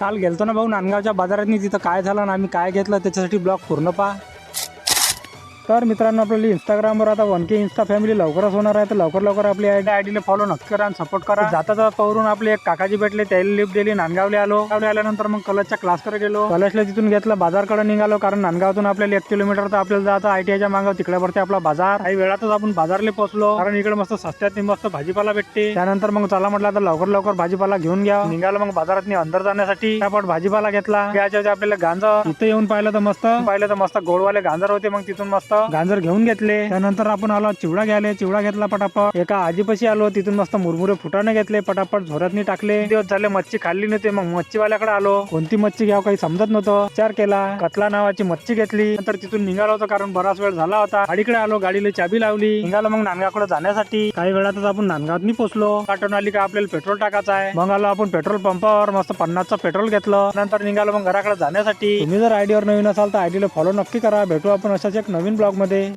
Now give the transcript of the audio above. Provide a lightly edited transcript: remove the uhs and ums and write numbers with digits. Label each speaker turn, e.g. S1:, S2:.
S1: काल गेलतो ना भाऊ नांदगावच्या बाजारात, तिथं काय झालं आणि आम्ही काय घेतलं त्याच्यासाठी ब्लॉग पूर्ण पहा. तर मित्रांनो, आपल्याला इंस्टाग्रामवर आता 1K इंस्टा फॅमिली लवकरच होणार आहे. तर लवकर आपली आयडीला फॉलो नक्की करा आणि सपोर्ट करा. जाता पवरून आपले एक काकाजी भेटले, त्याला लिफ्ट दिली. नांदगावले आल्यानंतर मग कॉलेजच्या क्लासकडे गेलो. कॉलेजला तिथून घेतलं, बाजारकडे निघालो. कारण नांदगावतून आपल्याला 1 किलोमीटर तर आपल्याला जायचं ITIच्या मागं, तिकडे वरती आपला बाजार. काही वेळातच आपण बाजारला पोहोचलो, कारण इकडे मस्त सस्त्यात मस्त भाजीपाला भेटते. त्यानंतर मग चला म्हटलं आता लवकर भाजीपाला घेऊन घ्या. निघालो मग बाजारात अंदर जाण्यासाठी. आपण भाजीपाला घेतला. त्याच्या आपल्याला गांजर इथे येऊन पाहिलं तर मस्त गोडवाले गांजर होते. मग तिथून मस्त गांजर घेऊन घेतले. त्यानंतर आपण आलो चिवडा घ्यायला. चिवडा घेतला पटापट. एका आजीपाशी आलो, तिथून मस्त मुरमुरे फुटाणे घेतले. पटापट झोरातनी टाकले. दिवस झाले मच्छी खाल्ली नव्हती. मग मच्छीवाल्याकडे आलो. कोणती मच्छी घ्याव काही समजत नव्हतं. विचार केला, कतला नावाची मच्छी घेतली. नंतर तिथून निघालो होतो, कारण बराच वेळ झाला होता. गाडीकडे आलो, गाडीला चाबी लावली. निघालो मग नांदगावकडे जाण्यासाठी. काही वेळातच आपण नांदगावात पोहोचलो. काटून आली का आपल्याला पेट्रोल टाकायचं आहे. मग आलो आपण पेट्रोल पंपावर, मस्त 50चं पेट्रोल घेतलं. नंतर निघालो मग घराकडे जाण्यासाठी. तुम्ही जर आयडीवर नवीन असाल तर आयडीला फॉलो नक्की करा. भेटू आपण अशाच एक नवीन ब्लॉग मध्ये.